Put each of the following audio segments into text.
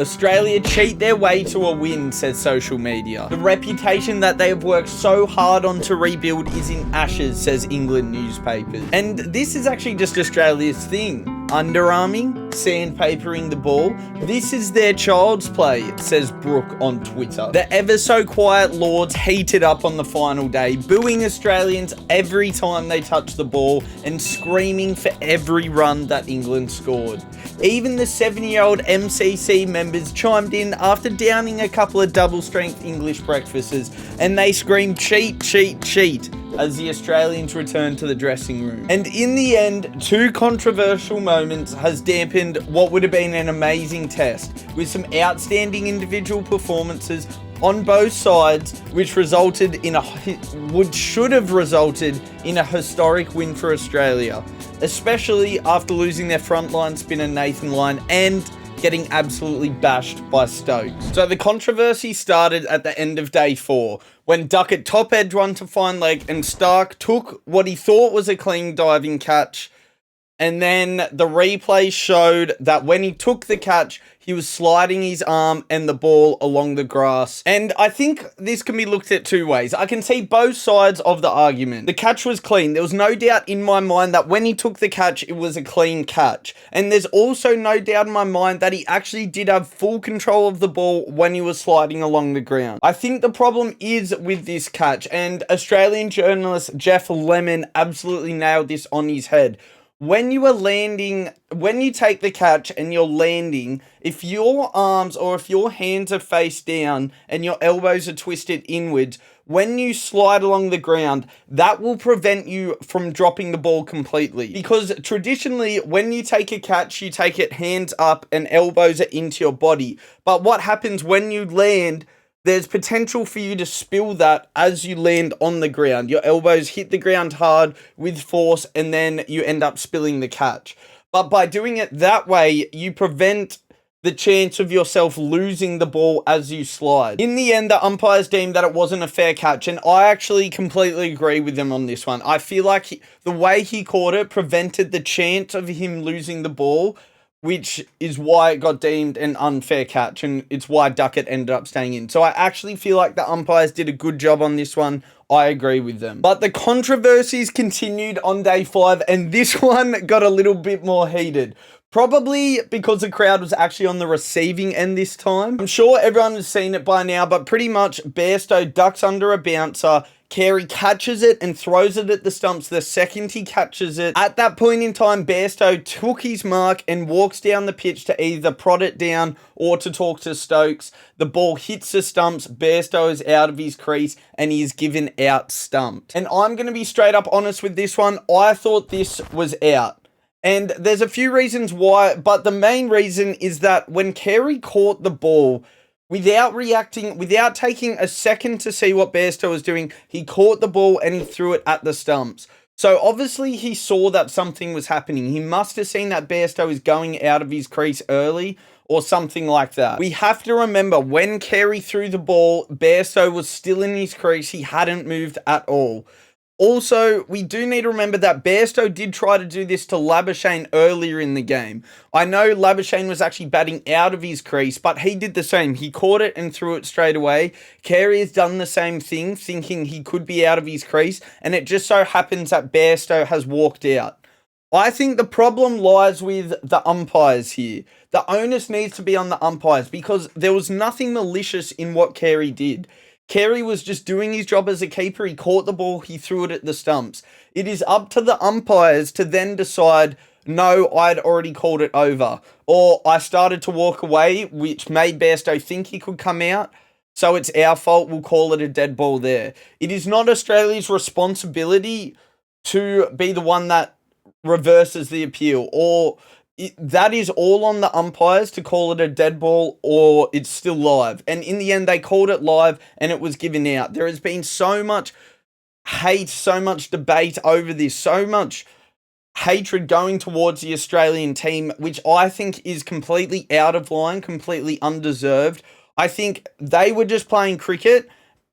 Australia cheat their way to a win, says social media. The reputation that they have worked so hard on to rebuild is in ashes, says England newspapers. And this is actually just Australia's thing. Underarming, sandpapering the ball. This is their child's play, says Brooke on Twitter. The ever so quiet Lords heated up on the final day, booing Australians every time they touch the ball and screaming for every run that England scored. Even the 7-year-old MCC members chimed in after downing a couple of double-strength English breakfasts, and they screamed cheat, cheat, cheat as the Australians returned to the dressing room. And in the end, 2 controversial moments has dampened what would have been an amazing test, with some outstanding individual performances on both sides, which should have resulted in a historic win for Australia, especially after losing their frontline spinner Nathan Lyon and getting absolutely bashed by Stokes. So the controversy started at the end of day 4, when Duckett top edged one to fine leg and STARC took what he thought was a clean diving catch, and then the replay showed that when he took the catch, he was sliding his arm and the ball along the grass. And I think this can be looked at 2 ways. I can see both sides of the argument. The catch was clean. There was no doubt in my mind that when he took the catch, it was a clean catch. And there's also no doubt in my mind that he actually did have full control of the ball when he was sliding along the ground. I think the problem is with this catch, and Australian journalist Jeff Lemon absolutely nailed this on his head. When you take the catch and you're landing, if your arms or if your hands are face down and your elbows are twisted inwards, when you slide along the ground, that will prevent you from dropping the ball completely. Because traditionally, when you take a catch, you take it hands up and elbows are into your body. But what happens when you land, there's potential for you to spill that as you land on the ground. Your elbows hit the ground hard with force and then you end up spilling the catch. But by doing it that way, you prevent the chance of yourself losing the ball as you slide. In the end, the umpires deemed that it wasn't a fair catch, and I actually completely agree with them on this one. I feel like the way he caught it prevented the chance of him losing the ball, which is why it got deemed an unfair catch, and it's why Duckett ended up staying in. So I actually feel like the umpires did a good job on this one. I agree with them. But the controversies continued on day 5, and this one got a little bit more heated. Probably because the crowd was actually on the receiving end this time. I'm sure everyone has seen it by now, but pretty much Bairstow ducks under a bouncer. Carey catches it and throws it at the stumps the second he catches it. At that point in time, Bairstow took his mark and walks down the pitch to either prod it down or to talk to Stokes. The ball hits the stumps, Bairstow is out of his crease, and he is given out stumped. And I'm going to be straight up honest with this one. I thought this was out. And there's a few reasons why, but the main reason is that when Carey caught the ball, without reacting, without taking a second to see what Bairstow was doing, he caught the ball and he threw it at the stumps. So obviously he saw that something was happening. He must have seen that Bairstow is going out of his crease early or something like that. We have to remember, when Carey threw the ball, Bairstow was still in his crease. He hadn't moved at all. Also, we do need to remember that Bairstow did try to do this to Labuschagne earlier in the game. I know Labuschagne was actually batting out of his crease, but he did the same. He caught it and threw it straight away. Carey has done the same thing, thinking he could be out of his crease, and it just so happens that Bairstow has walked out. I think the problem lies with the umpires here. The onus needs to be on the umpires, because there was nothing malicious in what Carey did. Carey was just doing his job as a keeper. He caught the ball, he threw it at the stumps. It is up to the umpires to then decide, no, I'd already called it over. Or I started to walk away, which made Bairstow think he could come out. So it's our fault, we'll call it a dead ball there. It is not Australia's responsibility to be the one that reverses the appeal, or that is all on the umpires to call it a dead ball or it's still live. And in the end, they called it live and it was given out. There has been so much hate, so much debate over this, so much hatred going towards the Australian team, which I think is completely out of line, completely undeserved. I think they were just playing cricket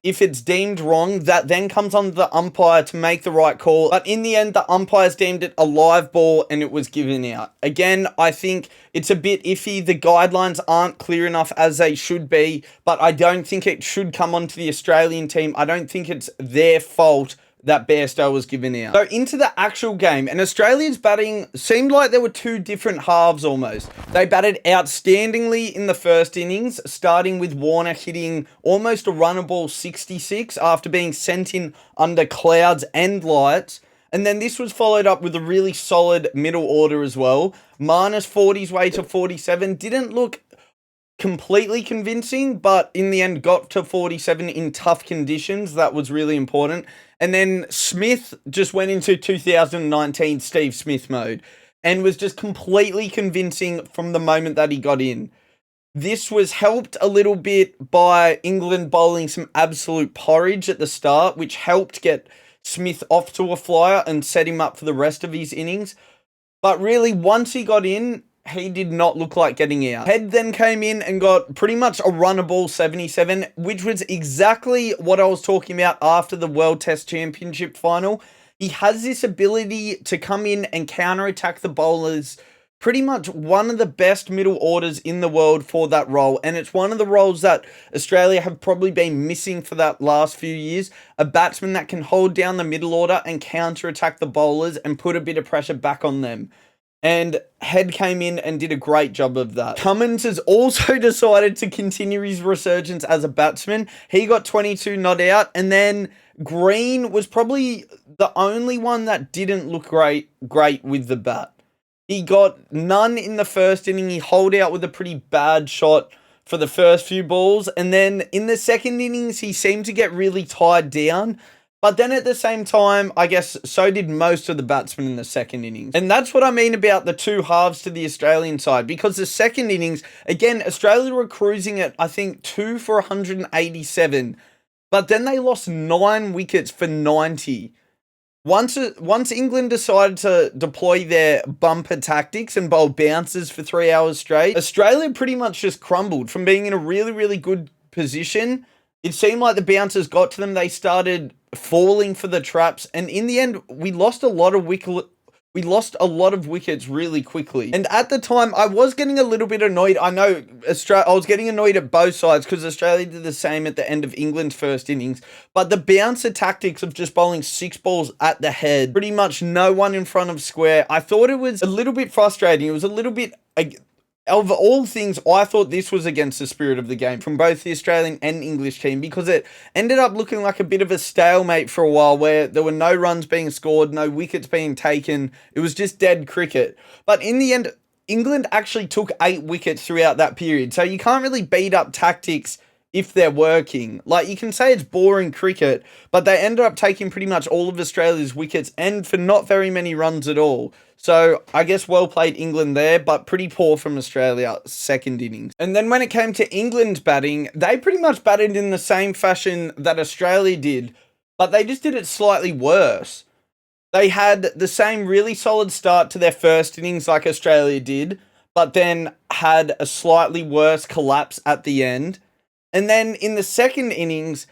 If it's deemed wrong, that then comes on the umpire to make the right call. But in the end, the umpires deemed it a live ball and it was given out. Again, I think it's a bit iffy. The guidelines aren't clear enough as they should be, but I don't think it should come onto the Australian team. I don't think it's their fault that Bairstow was given out. So into the actual game, and Australia's batting seemed like there were two different halves almost. They batted outstandingly in the first innings, starting with Warner hitting almost a runnable 66 after being sent in under clouds and lights. And then this was followed up with a really solid middle order as well. Minus 40's way to 47. Didn't look completely convincing, but in the end got to 47 in tough conditions. That was really important. And then Smith just went into 2019 Steve Smith mode and was just completely convincing from the moment that he got in. This was helped a little bit by England bowling some absolute porridge at the start, which helped get Smith off to a flyer and set him up for the rest of his innings. But really, once he got in, he did not look like getting out. Head then came in and got pretty much a runnable 77, which was exactly what I was talking about after the World Test Championship final. He has this ability to come in and counter-attack the bowlers. Pretty much one of the best middle orders in the world for that role. And it's one of the roles that Australia have probably been missing for that last few years. A batsman that can hold down the middle order and counter-attack the bowlers and put a bit of pressure back on them. And Head came in and did a great job of that. Cummins has also decided to continue his resurgence as a batsman. He got 22 not out. And then Green was probably the only one that didn't look great with the bat. He got none in the first inning. He holed out with a pretty bad shot for the first few balls. And then in the second innings, he seemed to get really tied down. But then at the same time, I guess so did most of the batsmen in the second innings. And that's what I mean about the two halves to the Australian side. Because the second innings, again, Australia were cruising at, I think, 2 for 187. But then they lost 9 wickets for 90. Once England decided to deploy their bumper tactics and bowl bouncers for 3 hours straight, Australia pretty much just crumbled from being in a really, really good position. It seemed like the bouncers got to them. They started falling for the traps. And in the end, we lost a lot of wickets really quickly. And at the time, I was getting a little bit annoyed. I know I was getting annoyed at both sides because Australia did the same at the end of England's first innings. But the bouncer tactics of just bowling 6 balls at the head, pretty much no one in front of square, I thought it was a little bit frustrating. It was a little bit... Of all things, I thought this was against the spirit of the game from both the Australian and English team because it ended up looking like a bit of a stalemate for a while where there were no runs being scored, no wickets being taken. It was just dead cricket. But in the end, England actually took 8 wickets throughout that period. So you can't really beat up tactics if they're working. Like, you can say it's boring cricket, but they ended up taking pretty much all of Australia's wickets and for not very many runs at all. So, I guess well played England there, but pretty poor from Australia, second innings. And then when it came to England's batting, they pretty much batted in the same fashion that Australia did, but they just did it slightly worse. They had the same really solid start to their first innings like Australia did, but then had a slightly worse collapse at the end. And then in the second innings,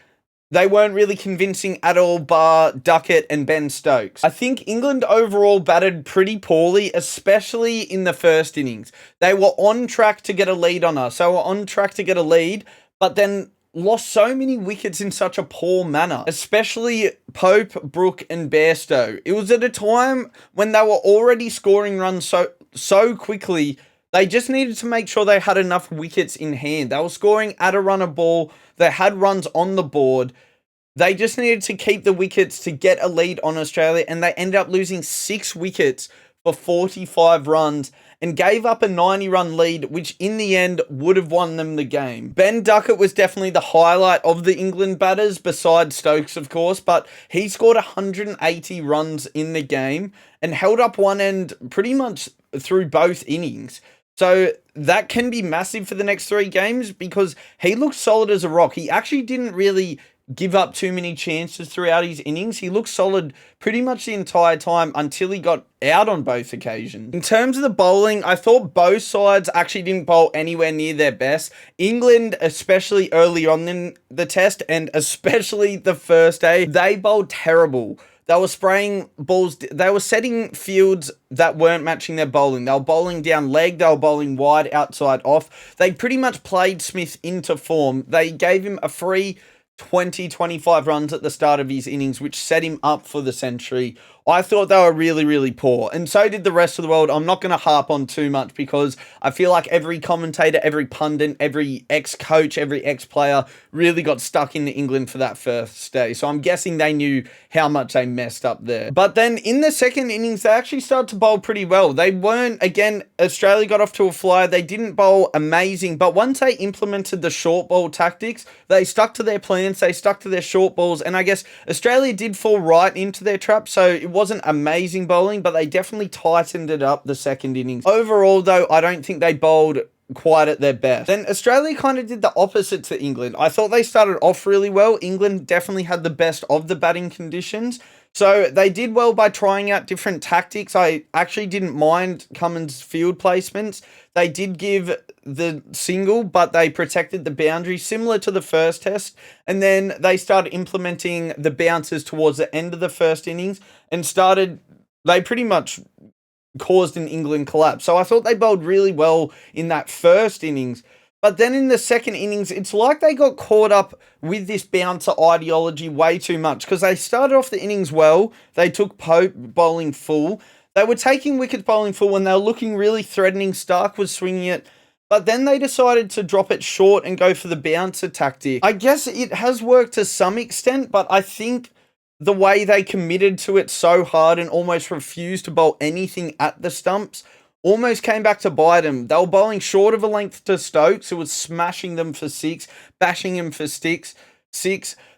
they weren't really convincing at all, bar Duckett and Ben Stokes. I think England overall batted pretty poorly, especially in the first innings. They were on track to get a lead on us. They were on track to get a lead, but then lost so many wickets in such a poor manner, especially Pope, Brook and Bairstow. It was at a time when they were already scoring runs so quickly. They just needed to make sure they had enough wickets in hand. They were scoring at a run a ball. They had runs on the board. They just needed to keep the wickets to get a lead on Australia, and they ended up losing 6 wickets for 45 runs and gave up a 90-run lead, which in the end would have won them the game. Ben Duckett was definitely the highlight of the England batters, besides Stokes, of course, but he scored 180 runs in the game and held up one end pretty much through both innings. So that can be massive for the next 3 games because he looked solid as a rock. He actually didn't really give up too many chances throughout his innings. He looked solid pretty much the entire time until he got out on both occasions. In terms of the bowling, I thought both sides actually didn't bowl anywhere near their best. England, especially early on in the test and especially the first day, they bowled terrible. They were spraying balls. They were setting fields that weren't matching their bowling. They were bowling down leg. They were bowling wide, outside, off. They pretty much played Smith into form. They gave him a free 20-25 runs at the start of his innings, which set him up for the century. I thought they were really, really poor, and so did the rest of the world. I'm not going to harp on too much because I feel like every commentator, every pundit, every ex-coach, every ex-player really got stuck into England for that first day. So I'm guessing they knew how much they messed up there. But then in the second innings, they actually started to bowl pretty well. They weren't, again, Australia got off to a flyer. They didn't bowl amazing, but once they implemented the short ball tactics, they stuck to their plans, they stuck to their short balls, and I guess Australia did fall right into their trap, so it wasn't amazing bowling, but they definitely tightened it up the second innings. Overall, though, I don't think they bowled quite at their best. Then Australia kind of did the opposite to England. I thought they started off really well. England definitely had the best of the batting conditions. So they did well by trying out different tactics. I actually didn't mind Cummins' field placements. They did give the single, but they protected the boundary, similar to the first test. And then they started implementing the bounces towards the end of the first innings and they pretty much caused an England collapse. So I thought they bowled really well in that first innings. But then in the second innings, it's like they got caught up with this bouncer ideology way too much because they started off the innings well. They took Pope bowling full. They were taking wickets bowling full when they were looking really threatening. Stark was swinging it. But then they decided to drop it short and go for the bouncer tactic. I guess it has worked to some extent, but I think the way they committed to it so hard and almost refused to bowl anything at the stumps almost came back to bite them. They were bowling short of a length to Stokes, who was smashing them for 6, bashing him for 6.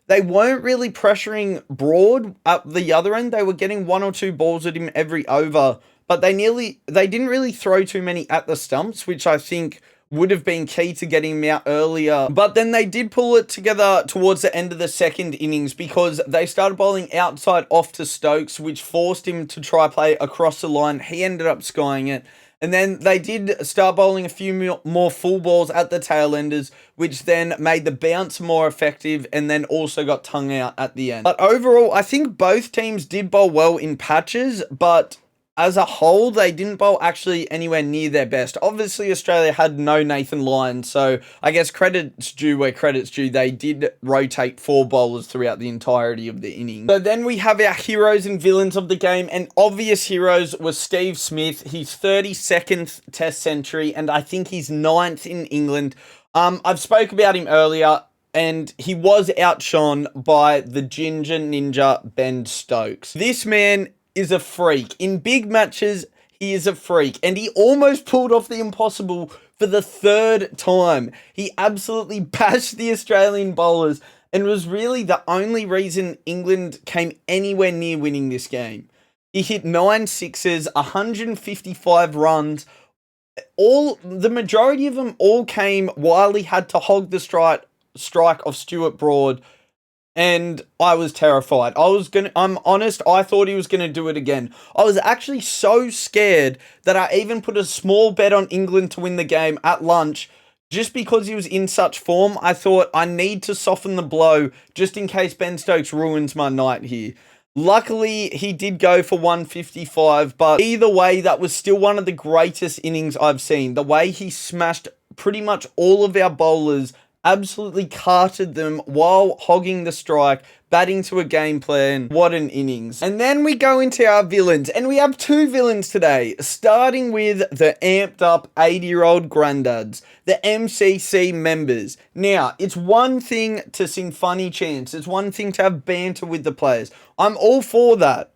They weren't really pressuring Broad up the other end. They were getting 1 or 2 balls at him every over, but they didn't really throw too many at the stumps, which I think would have been key to getting him out earlier. But then they did pull it together towards the end of the second innings because they started bowling outside off to Stokes, which forced him to try play across the line. He ended up skying it. And then they did start bowling a few more full balls at the tail enders, which then made the bounce more effective and then also got tongue out at the end. But overall, I think both teams did bowl well in patches, but as a whole, they didn't bowl actually anywhere near their best. Obviously, Australia had no Nathan Lyon, so I guess credit's due where credit's due. They did rotate 4 bowlers throughout the entirety of the innings. So then we have our heroes and villains of the game, and obvious heroes was Steve Smith, his 32nd Test century, and I think his 9th in England. I've spoke about him earlier, and he was outshone by the Ginger Ninja Ben Stokes. This man is a freak. In big matches, he is a freak. And he almost pulled off the impossible for the 3rd time. He absolutely bashed the Australian bowlers and was really the only reason England came anywhere near winning this game. He hit 9 sixes, 155 runs. The majority of them all came while he had to hog the strike of Stuart Broad. And I was terrified. I'm honest, I thought he was going to do it again. I was actually so scared that I even put a small bet on England to win the game at lunch just because he was in such form. I thought I need to soften the blow just in case Ben Stokes ruins my night here. Luckily, he did go for 155, but either way, that was still one of the greatest innings I've seen. The way he smashed pretty much all of our bowlers, absolutely carted them while hogging the strike, batting to a game plan. What an innings. And then we go into our villains, and we have 2 villains today, starting with the amped up 80-year-old granddads, the MCC members. Now, it's one thing to sing funny chants, it's one thing to have banter with the players. I'm all for that.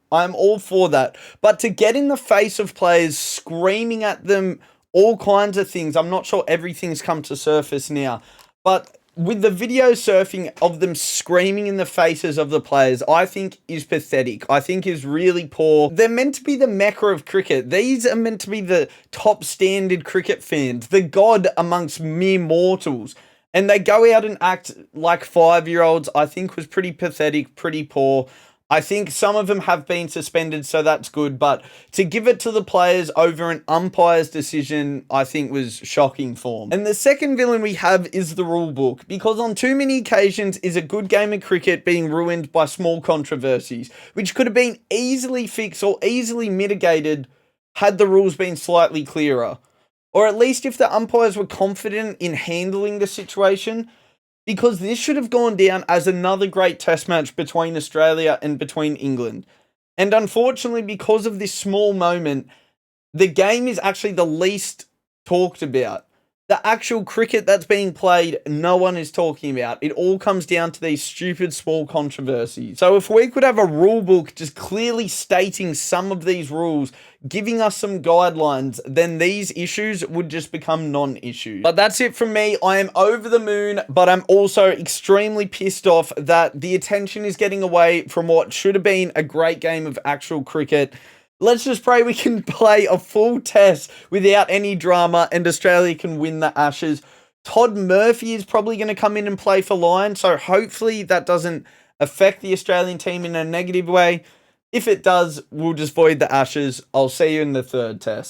But to get in the face of players, screaming at them all kinds of things, I'm not sure everything's come to surface now, but with the video surfing of them screaming in the faces of the players, I think is pathetic. I think is really poor. They're meant to be the mecca of cricket. These are meant to be the top standard cricket fans, the god amongst mere mortals. And they go out and act like 5-year-olds, I think was pretty pathetic, pretty poor. I think some of them have been suspended, so that's good. But to give it to the players over an umpire's decision, I think was shocking form. And the second villain we have is the rule book, because on too many occasions is a good game of cricket being ruined by small controversies, which could have been easily fixed or easily mitigated had the rules been slightly clearer. Or at least if the umpires were confident in handling the situation, because this should have gone down as another great test match between Australia and between England. And unfortunately, because of this small moment, the game is actually the least talked about. The actual cricket that's being played, no one is talking about. It all comes down to these stupid small controversies. So if we could have a rule book just clearly stating some of these rules, giving us some guidelines, then these issues would just become non-issues. But that's it from me. I am over the moon, but I'm also extremely pissed off that the attention is getting away from what should have been a great game of actual cricket. Let's just pray we can play a full test without any drama and Australia can win the Ashes. Todd Murphy is probably going to come in and play for Lions, so hopefully that doesn't affect the Australian team in a negative way. If it does, we'll just void the Ashes. I'll see you in the third test.